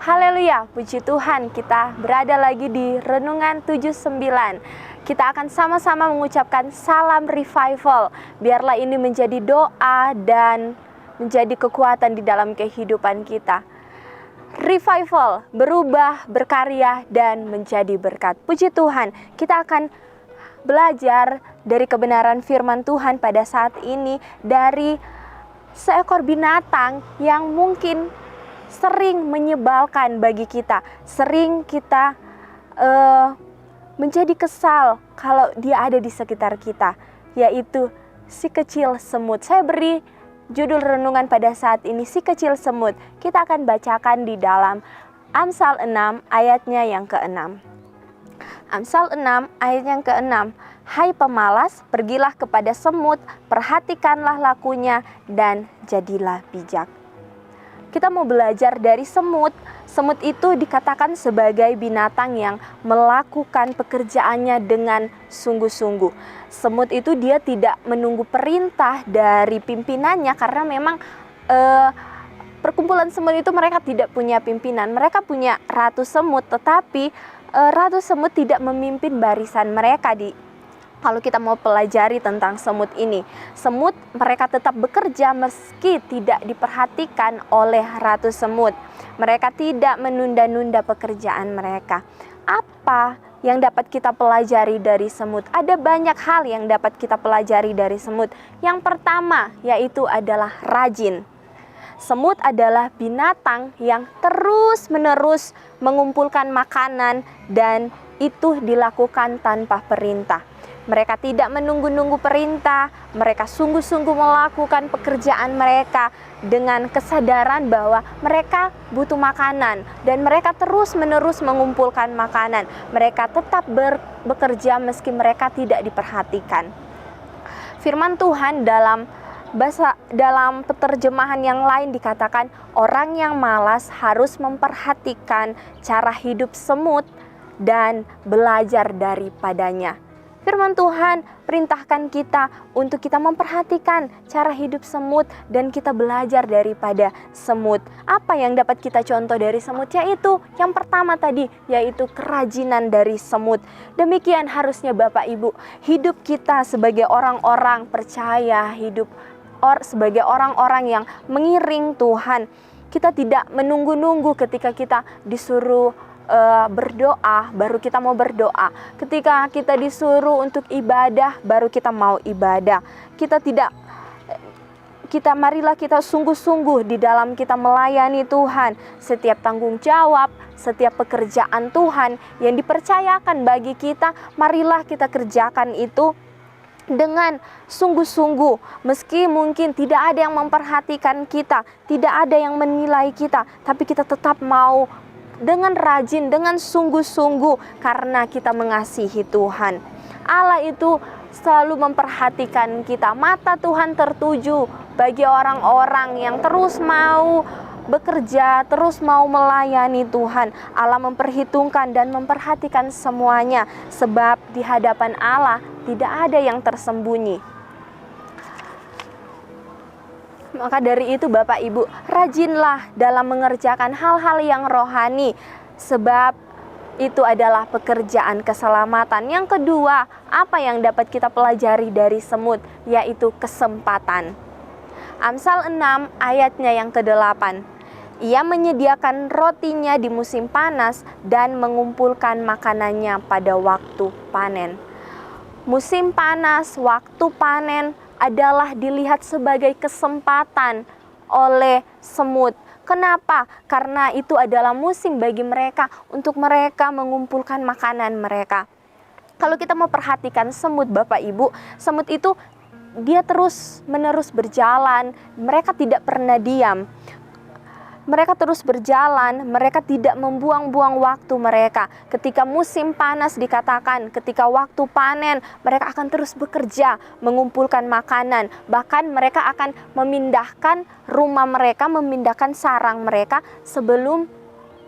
Haleluya, puji Tuhan, kita berada lagi di Renungan 79. Kita akan sama-sama mengucapkan salam revival. Biarlah ini menjadi doa dan menjadi kekuatan di dalam kehidupan kita. Revival, berubah, berkarya, dan menjadi berkat. Puji Tuhan, kita akan belajar dari kebenaran firman Tuhan pada saat ini dari seekor binatang yang mungkin sering menyebalkan bagi kita, sering kita menjadi kesal kalau dia ada di sekitar kita, yaitu si kecil semut. Saya beri judul renungan pada saat ini, si kecil semut. Kita akan bacakan di dalam Amsal 6 ayatnya yang ke-6. Amsal 6 ayat yang ke-6. Hai pemalas, pergilah kepada semut, perhatikanlah lakunya, dan jadilah bijak. Kita mau belajar dari semut. Semut itu dikatakan sebagai binatang yang melakukan pekerjaannya dengan sungguh-sungguh. Semut itu dia tidak menunggu perintah dari pimpinannya, karena memang perkumpulan semut itu mereka tidak punya pimpinan. Mereka punya ratu semut, tetapi ratu semut tidak memimpin barisan mereka. Kalau kita mau pelajari tentang semut ini, semut mereka tetap bekerja meski tidak diperhatikan oleh ratu semut. Mereka tidak menunda-nunda pekerjaan mereka. Apa yang dapat kita pelajari dari semut? Ada banyak hal yang dapat kita pelajari dari semut. Yang pertama yaitu adalah rajin. Semut adalah binatang yang terus-menerus mengumpulkan makanan, dan itu dilakukan tanpa perintah. Mereka tidak menunggu-nunggu perintah, mereka sungguh-sungguh melakukan pekerjaan mereka dengan kesadaran bahwa mereka butuh makanan, dan mereka terus-menerus mengumpulkan makanan. Mereka tetap bekerja meski mereka tidak diperhatikan. Firman Tuhan dalam penerjemahan yang lain dikatakan, orang yang malas harus memperhatikan cara hidup semut dan belajar daripadanya. Firman Tuhan perintahkan kita untuk kita memperhatikan cara hidup semut dan kita belajar daripada semut. Apa yang dapat kita contoh dari semut? Yaitu yang pertama tadi, yaitu kerajinan dari semut. Demikian harusnya Bapak Ibu, hidup kita sebagai orang-orang percaya, sebagai orang-orang yang mengiring Tuhan. Kita tidak menunggu-nunggu ketika kita disuruh berdoa, baru kita mau berdoa. Ketika kita disuruh untuk ibadah, baru kita mau ibadah. Marilah kita sungguh-sungguh di dalam kita melayani Tuhan. Setiap tanggung jawab, setiap pekerjaan Tuhan yang dipercayakan bagi kita, marilah kita kerjakan itu dengan sungguh-sungguh. Meski mungkin tidak ada yang memperhatikan kita, tidak ada yang menilai kita, tapi kita tetap mau dengan rajin, dengan sungguh-sungguh, karena kita mengasihi Tuhan. Allah itu selalu memperhatikan kita. Mata Tuhan tertuju bagi orang-orang yang terus mau bekerja, terus mau melayani Tuhan. Allah memperhitungkan dan memperhatikan semuanya, sebab di hadapan Allah tidak ada yang tersembunyi. Maka dari itu Bapak Ibu, rajinlah dalam mengerjakan hal-hal yang rohani, sebab itu adalah pekerjaan keselamatan. Yang kedua, apa yang dapat kita pelajari dari semut? Yaitu kesempatan. Amsal 6 ayatnya yang ke-8. Ia menyediakan rotinya di musim panas dan mengumpulkan makanannya pada waktu panen. Musim panas, waktu panen adalah dilihat sebagai kesempatan oleh semut. Kenapa? Karena itu adalah musim bagi mereka untuk mereka mengumpulkan makanan mereka. Kalau kita mau perhatikan semut Bapak Ibu, semut itu dia terus-menerus berjalan, mereka tidak pernah diam. Mereka terus berjalan, mereka tidak membuang-buang waktu mereka. Ketika musim panas dikatakan, ketika waktu panen, mereka akan terus bekerja, mengumpulkan makanan. Bahkan mereka akan memindahkan rumah mereka, memindahkan sarang mereka sebelum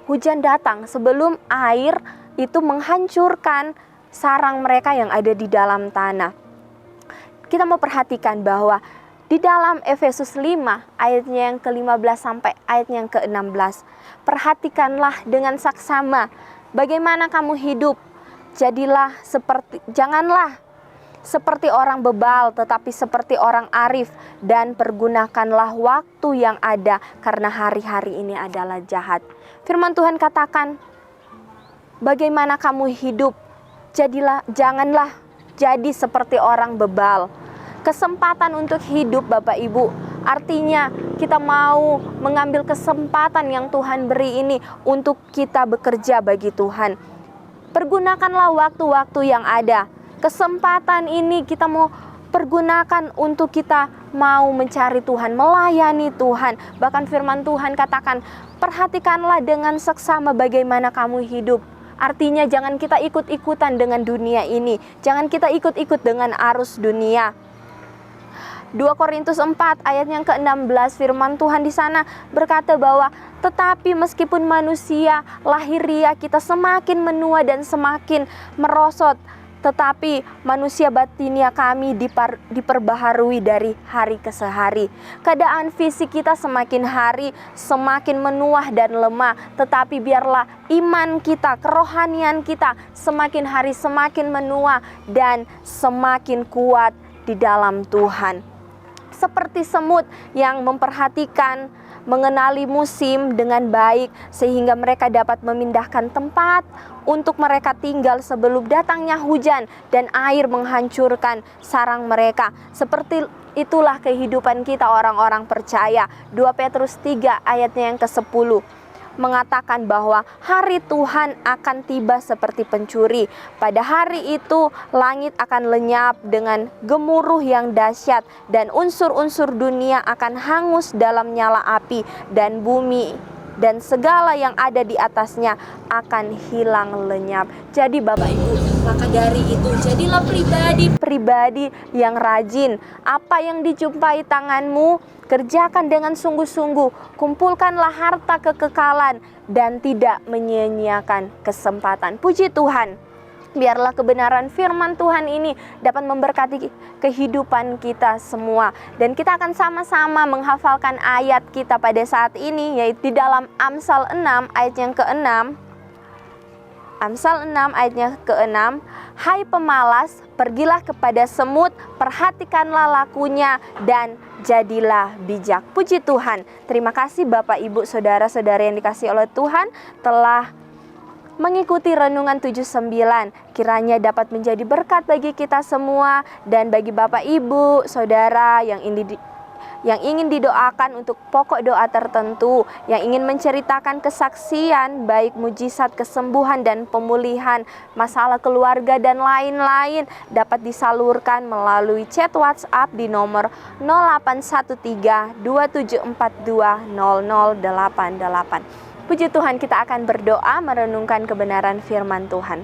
hujan datang, sebelum air itu menghancurkan sarang mereka yang ada di dalam tanah. Kita mau perhatikan bahwa Di dalam Efesus 5 ayatnya yang ke-15 sampai ayatnya yang ke-16. Perhatikanlah dengan saksama bagaimana kamu hidup. Janganlah seperti orang bebal, tetapi seperti orang arif, dan pergunakanlah waktu yang ada karena hari-hari ini adalah jahat. Firman Tuhan katakan, bagaimana kamu hidup? Janganlah jadi seperti orang bebal. Kesempatan untuk hidup Bapak Ibu, artinya kita mau mengambil kesempatan yang Tuhan beri ini untuk kita bekerja bagi Tuhan. Pergunakanlah waktu-waktu yang ada. Kesempatan ini kita mau pergunakan untuk kita mau mencari Tuhan, melayani Tuhan. Bahkan firman Tuhan katakan, perhatikanlah dengan seksama bagaimana kamu hidup. Artinya jangan kita ikut-ikutan dengan dunia ini. Jangan kita ikut-ikut dengan arus dunia. 2 Korintus 4 ayat yang ke-16 firman Tuhan di sana berkata bahwa tetapi meskipun manusia lahiriah kita semakin menua dan semakin merosot, tetapi manusia batinia kami diperbaharui dari hari ke hari. Keadaan fisik kita semakin hari semakin menua dan lemah, tetapi biarlah iman kita, kerohanian kita semakin hari semakin menua dan semakin kuat di dalam Tuhan. Seperti semut yang memperhatikan, mengenali musim dengan baik sehingga mereka dapat memindahkan tempat untuk mereka tinggal sebelum datangnya hujan dan air menghancurkan sarang mereka. Seperti itulah kehidupan kita orang-orang percaya. 2 Petrus 3 ayatnya yang ke-10 mengatakan bahwa hari Tuhan akan tiba seperti pencuri. Pada hari itu langit akan lenyap dengan gemuruh yang dahsyat dan unsur-unsur dunia akan hangus dalam nyala api, dan bumi dan segala yang ada di atasnya akan hilang lenyap. Jadi Bapak Ibu, maka dari itu jadilah pribadi yang rajin. Apa yang dijumpai tanganmu, kerjakan dengan sungguh-sungguh. Kumpulkanlah harta kekekalan dan tidak menyia-nyiakan kesempatan. Puji Tuhan. Biarlah kebenaran firman Tuhan ini dapat memberkati kehidupan kita semua. Dan kita akan sama-sama menghafalkan ayat kita pada saat ini, yaitu di dalam Amsal 6 ayat yang ke-6. Amsal 6 ayatnya ke-6. Hai pemalas, pergilah kepada semut, perhatikanlah lakunya dan jadilah bijak. Puji Tuhan. Terima kasih Bapak Ibu Saudara-saudara yang dikasihi oleh Tuhan telah mengikuti renungan 79. Kiranya dapat menjadi berkat bagi kita semua dan bagi Bapak Ibu Saudara yang ingin didoakan untuk pokok doa tertentu, yang ingin menceritakan kesaksian baik mujizat, kesembuhan dan pemulihan, masalah keluarga dan lain-lain, dapat disalurkan melalui chat WhatsApp di nomor 0813 2742 0088. Puji Tuhan, kita akan berdoa merenungkan kebenaran firman Tuhan.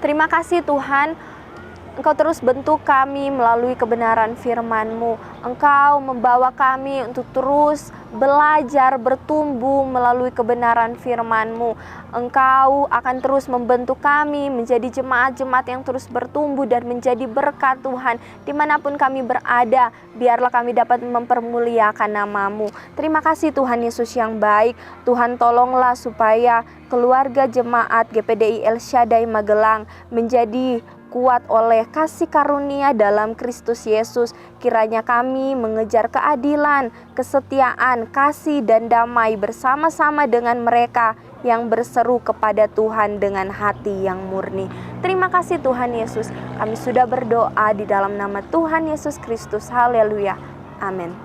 Terima kasih Tuhan, Engkau terus bentuk kami melalui kebenaran firman-Mu. Engkau membawa kami untuk terus belajar, bertumbuh melalui kebenaran firman-Mu. Engkau akan terus membentuk kami menjadi jemaat-jemaat yang terus bertumbuh dan menjadi berkat Tuhan. Dimanapun kami berada, biarlah kami dapat mempermuliakan nama-Mu. Terima kasih Tuhan Yesus yang baik. Tuhan tolonglah supaya keluarga jemaat GPDI El Shaddai Magelang menjadi kuat oleh kasih karunia dalam Kristus Yesus. Kiranya kami mengejar keadilan, kesetiaan, kasih dan damai bersama-sama dengan mereka yang berseru kepada Tuhan dengan hati yang murni. Terima kasih Tuhan Yesus. Kami sudah berdoa di dalam nama Tuhan Yesus Kristus. Haleluya. Amin.